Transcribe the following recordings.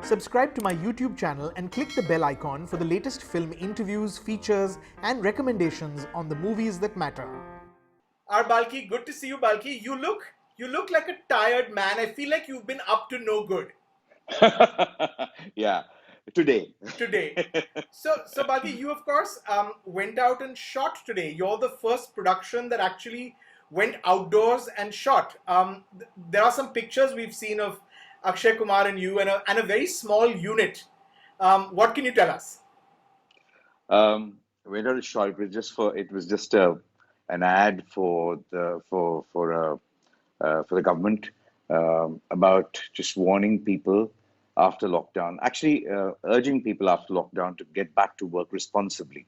Subscribe to my YouTube channel and click the bell icon for the latest film interviews, features, and recommendations on the movies that matter. Balki, good to see you, Balki. You look like a tired man. I feel like you've been up to no good Yeah, today. today. So Balki, you of course went out and shot today. You're the first production that actually went outdoors and shot. There are some pictures we've seen of Akshay Kumar and you and a very small unit. What can you tell us? We're not sure. It was just an ad for the government about just warning people after lockdown, actually urging people after lockdown to get back to work responsibly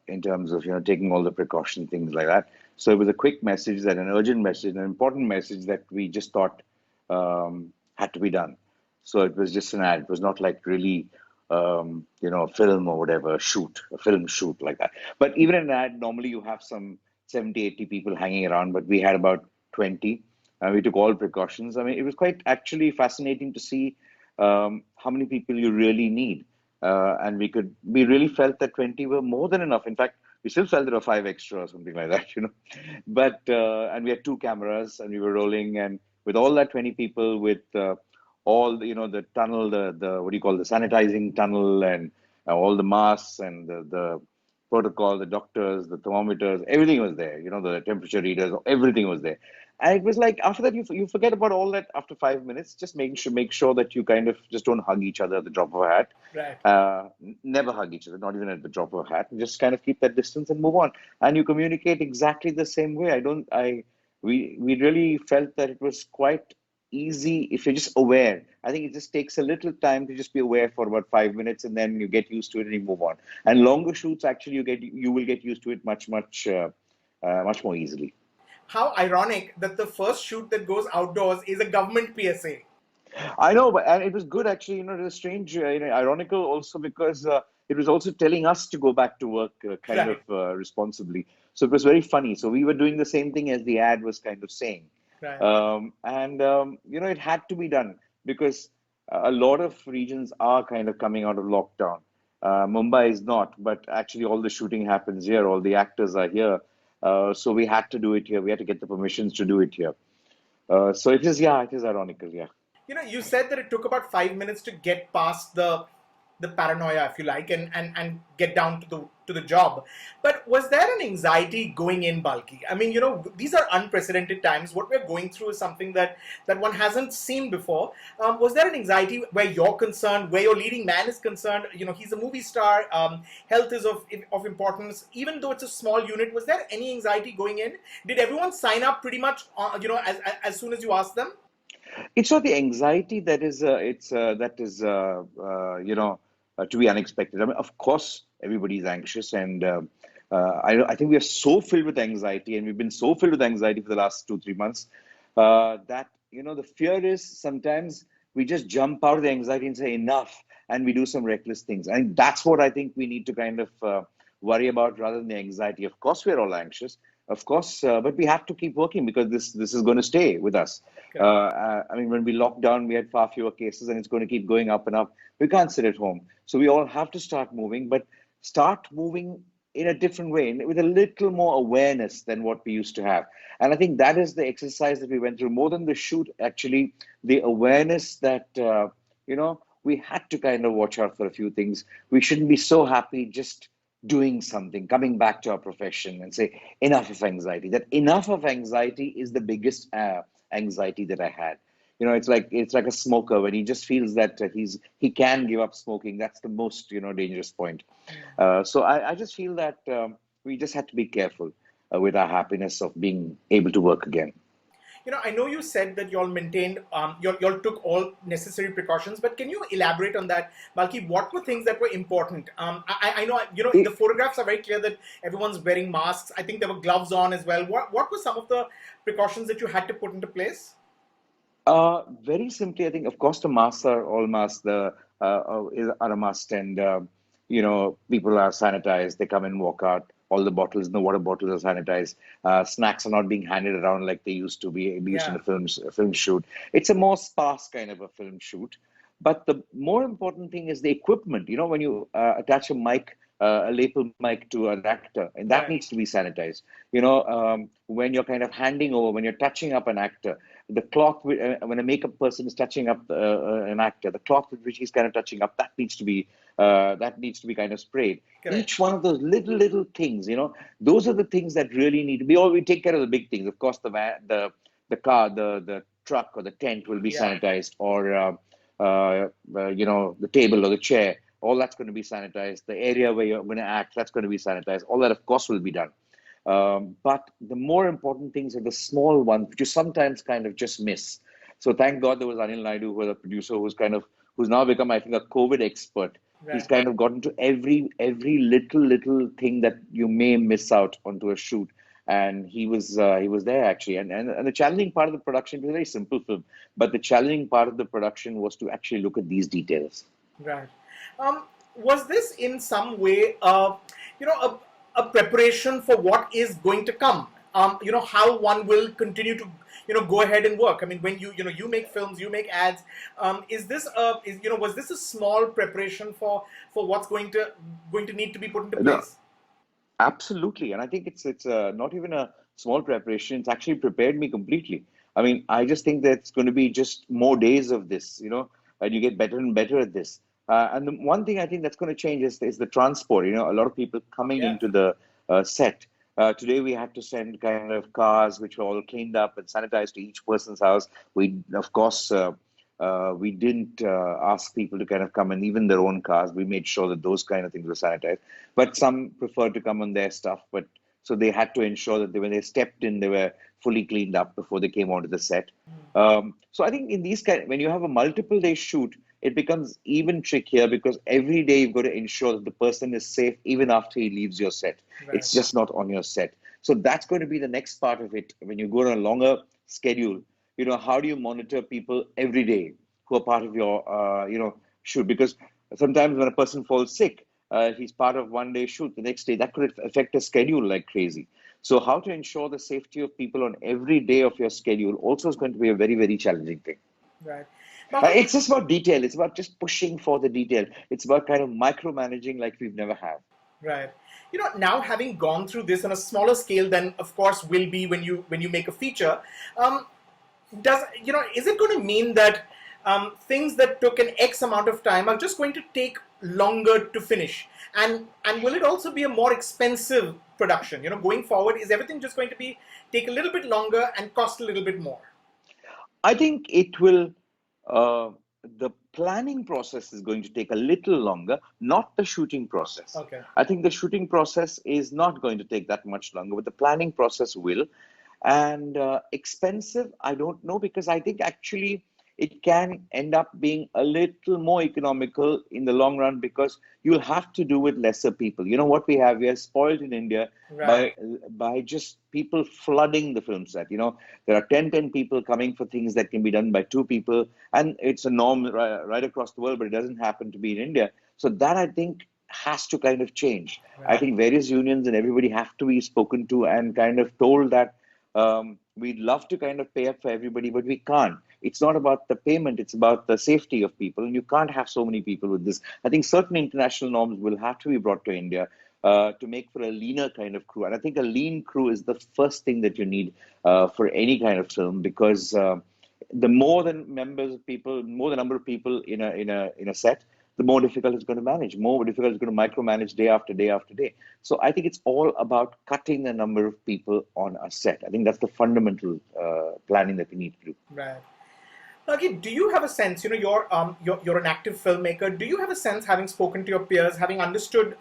in terms of taking all the precaution things like that. So it was a quick message, that an urgent message, an important message that we just thought had to be done. So it was just an ad. It was not like really a film or whatever, a film shoot like that. But even an ad, normally you have some 70, 80 people hanging around, but we had about 20. We took all precautions. I mean, it was quite actually fascinating to see how many people you really need. And we really felt that 20 were more than enough. In fact, we still felt there were 5 extra or something like that. But, and we had 2 cameras and we were rolling, and with all that 20 people, with all the tunnel, the what do you call, the sanitizing tunnel, and all the masks and the protocol, the doctors, the thermometers, everything was there. The temperature readers, everything was there. And it was like after that you forget about all that after 5 minutes. Just make sure that you kind of just don't hug each other at the drop of a hat. Right. Never hug each other, not even at the drop of a hat. Just kind of keep that distance and move on. And you communicate exactly the same way. We really felt that it was quite easy if you're just aware. I think it just takes a little time to just be aware for about 5 minutes, and then you get used to it and you move on. And longer shoots, actually, you will get used to it much more easily. How ironic that the first shoot that goes outdoors is a government PSA. I know, but and it was good actually. It was strange, ironical also, because it was also telling us to go back to work kind of Right, responsibly. So it was very funny. So we were doing the same thing as the ad was kind of saying. right. It had to be done because a lot of regions are kind of coming out of lockdown. Mumbai is not, but actually all the shooting happens here. All the actors are here. So we had to do it here. We had to get the permissions to do it here. So it is ironical, yeah. You said that it took about 5 minutes to get past the paranoia, if you like, and get down to the job. But was there an anxiety going in, Balki? I mean, these are unprecedented times. What we're going through is something that one hasn't seen before. Was there an anxiety where you're concerned, where your leading man is concerned? He's a movie star. Health is of importance, even though it's a small unit. Was there any anxiety going in? Did everyone sign up pretty much, as soon as you asked them? It's not the anxiety that is to be unexpected. I mean, of course, everybody's anxious, and I think we are so filled with anxiety, and we've been so filled with anxiety for the last 2, 3 months that the fear is sometimes we just jump out of the anxiety and say enough, and we do some reckless things. And that's what I think we need to kind of worry about rather than the anxiety. Of course, we're all anxious, of course, but we have to keep working because this is going to stay with us. I mean, when we locked down, we had far fewer cases, and it's going to keep going up and up. We can't sit at home. So we all have to start moving, but start moving in a different way, with a little more awareness than what we used to have. And I think that is the exercise that we went through, more than the shoot, actually, the awareness that, we had to kind of watch out for a few things. We shouldn't be so happy just doing something, coming back to our profession and say, enough of anxiety. That enough of anxiety is the biggest anxiety that I had. It's like a smoker when he just feels that he can give up smoking. That's the most dangerous point. So I just feel that we just had to be careful with our happiness of being able to work again. I know you said that y'all maintained, y'all took all necessary precautions, but can you elaborate on that, Balki? What were things that were important? I know, the photographs are very clear that everyone's wearing masks. I think there were gloves on as well. What were some of the precautions that you had to put into place? Very simply, I think, of course, the masks are all masks. Are a must, and people are sanitized. They come and walk out. All the bottles, the water bottles are sanitized. Snacks are not being handed around like they used to be used in Yeah. a film shoot. It's a more sparse kind of a film shoot. But the more important thing is the equipment. You know, when you attach a mic, a lapel mic to an actor, and that Right. needs to be sanitized. You know, when you're kind of handing over, when you're touching up an actor, the cloth, when a makeup person is touching up an actor, the cloth with which he's kind of touching up, that needs to be kind of sprayed. Correct. Each one of those little things, you know, those are the things that really need to be. We take care of the big things. Of course, the car, the truck or the tent will be Yeah. sanitized, or you know, the table or the chair. All that's going to be sanitized. The area where you're going to act, that's going to be sanitized. All that, of course, will be done. But the more important things are the small ones, which you sometimes kind of just miss. So thank God there was Anil Naidu, who was a producer, who's now become, I think, a COVID expert. He's Right. kind of gotten to every little thing that you may miss out onto a shoot, and he was there actually. And the challenging part of the production, it was a very simple film, but the challenging part of the production was to actually look at these details. Right. Was this in some way, you know, a preparation for what is going to come? You know, how one will continue to, you know, go ahead and work. I mean, when you know, you make films, you make ads. You know, was this a small preparation for what's going to need to be put into No, place? absolutely, and I think it's not even a small preparation. It's actually prepared me completely. I mean, I just think that it's going to be just more days of this, you know, and you get better and better at this. And the one thing I think that's going to change is the transport. You know, a lot of people coming Yeah. into the set. Today we had to send kind of cars which were all cleaned up and sanitized to each person's house. We, of course, we didn't ask people to kind of come in, even their own cars. We made sure that those kind of things were sanitized. But some preferred to come on their stuff. But so they had to ensure that when they stepped in, they were fully cleaned up before they came onto the set. So I think in these kind, when you have a multiple day shoot, it becomes even trickier because every day you've got to ensure that the person is safe even after he leaves your set. Right. It's just not on your set. So that's going to be the next part of it. When you go on a longer schedule, you know, how do you monitor people every day who are part of your, you know, shoot? Because sometimes when a person falls sick, he's part of one day shoot, the next day, that could affect a schedule like crazy. So how to ensure the safety of people on every day of your schedule also is going to be a very challenging thing. Right. Balki, It's just about detail. It's about just pushing for the detail. It's about kind of micromanaging like we've never had. right. You know, now having gone through this on a smaller scale than, of course, will be when you make a feature, um, does you know is it going to mean that things that took an X amount of time are just going to take longer to finish, and will it also be a more expensive production? You know, going forward, is everything just going to be take a little bit longer and cost a little bit more? I think it will, uh, the planning process is going to take a little longer, not the shooting process. Okay. I think the shooting process is not going to take that much longer, but the planning process will. And expensive, I don't know, because I think actually it can end up being a little more economical in the long run because you'll have to do with lesser people. You know what we have? We are spoiled in India Right. by just people flooding the film set. You know, there are 10 people coming for things that can be done by two people, and it's a norm right across the world, but it doesn't happen to be in India. So that I think has to kind of change. I Right. think various unions and everybody have to be spoken to and kind of told that we'd love to kind of pay up for everybody, but we can't. It's not about the payment, it's about the safety of people. And you can't have so many people with this. I think certain international norms will have to be brought to India to make for a leaner kind of crew. And I think a lean crew is the first thing that you need for any kind of film because the more the members of people, more the number of people in a set, the more difficult it's going to manage, more difficult it's going to micromanage day after day after day. So I think it's all about cutting the number of people on a set. I think that's the fundamental planning that we need to do. Right. Okay, do you have a sense, you know, you're an active filmmaker. Do you have a sense, having spoken to your peers, having understood,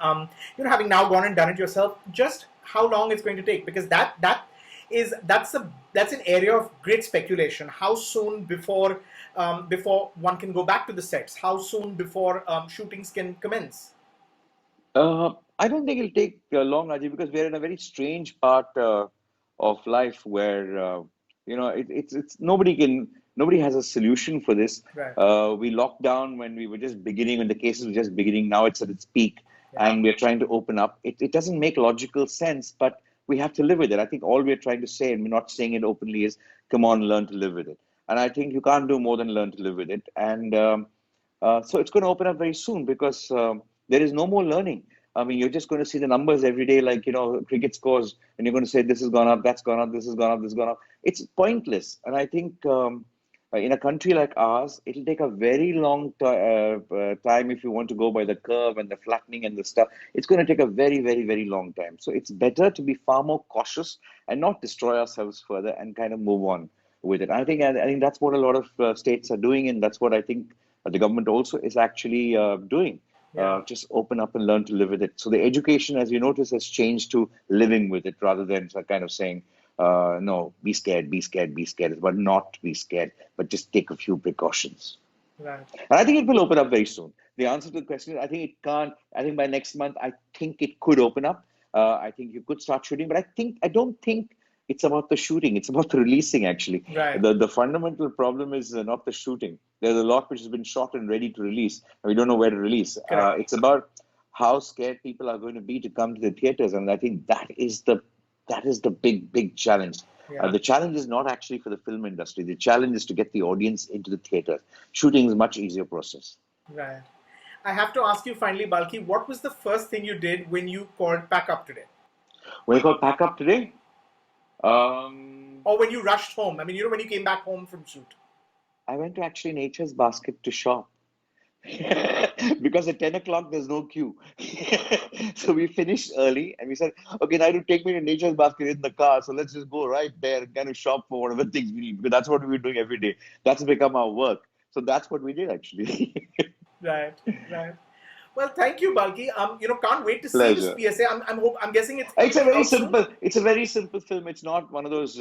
you know, having now gone and done it yourself, just how long it's going to take? Because that's an area of great speculation. How soon before one can go back to the sets? How soon before shootings can commence? I don't think it'll take long, Rajiv, because we're in a very strange part of life where you know it's nobody has a solution for this. Right. We locked down when we were just beginning, when the cases were just beginning. Now it's at its peak, Yeah. and we're trying to open up. It doesn't make logical sense, but we have to live with it. I think all we're trying to say, and we're not saying it openly, is come on, learn to live with it. And I think you can't do more than learn to live with it. And So it's going to open up very soon because there is no more learning. I mean, you're just going to see the numbers every day, like, cricket scores, and you're going to say this has gone up, that's gone up, this has gone up, this has gone up. It's pointless. And I think in a country like ours, it'll take a very long time if you want to go by the curve and the flattening and the stuff. It's going to take a very, very, very long time. So it's better to be far more cautious and not destroy ourselves further and kind of move on with it. I think that's what a lot of states are doing, and that's what I think the government also is actually doing. Yeah. Just open up and learn to live with it. So the education, as you notice, has changed to living with it rather than kind of saying, no, be scared, be scared, be scared, but not be scared, but just take a few precautions. Right. And I think it will open up very soon. The answer to the question is, I think it can't. I think by next month, I think it could open up. I think you could start shooting, but I don't think it's about the shooting. It's about the releasing, actually. Right. The fundamental problem is not the shooting. There's a lot which has been shot and ready to release, and we don't know where to release. Correct. It's about how scared people are going to be to come to the theaters, and I think that is the big challenge. Yeah. The challenge is not actually for the film industry. The challenge is to get the audience into the theater. Shooting is a much easier process. Right. I have to ask you finally, Balki, what was the first thing you did when you called pack up today? When I got pack up today, um, Or when you rushed home? I mean, when you came back home from shoot. I went to actually Nature's Basket to shop. Because at 10 o'clock there's no queue. So we finished early and we said, okay, now to take me to Nature's Basket in the car. So let's just go right there and kind of shop for whatever things we need. Because that's what we were doing every day. That's become our work. So that's what we did actually. Right. Right. Well, thank you, Balki. Can't wait to see this Pleasure. PSA. I'm guessing it's coming out soon. It's a very simple film. It's not one of those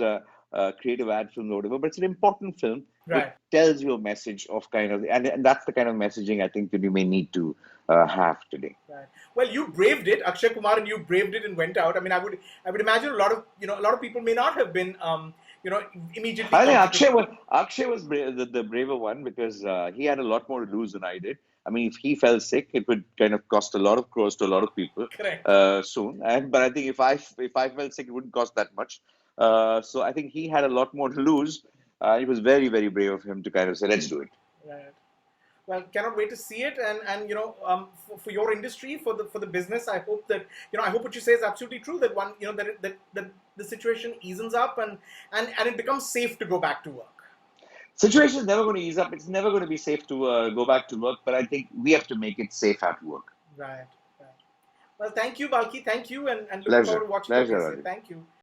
creative ad films or whatever, but it's an important film which Right. tells you a message of and that's the kind of messaging I think that you may need to have today. Right. Well, you braved it, Akshay Kumar, and you braved it and went out. I mean, I would imagine a lot of people may not have been, immediately I think comfortable. Akshay was the braver one because he had a lot more to lose than I did. I mean, if he fell sick, it would kind of cost a lot of crores to a lot of people Correct. soon. But I think if I fell sick, it wouldn't cost that much. So I think he had a lot more to lose. It was very very brave of him to kind of say, "Let's do it." Right. Well, cannot wait to see it, and for your industry, for the business, I hope that I hope what you say is absolutely true. That that the situation eases up and it becomes safe to go back to work. Situation is never going to ease up. It's never going to be safe to go back to work. But I think we have to make it safe at work. Right. Right. Well, thank you, Balki. Thank you, and looking forward Pleasure, to watching the pleasure, PSA. Rajeev. Thank you.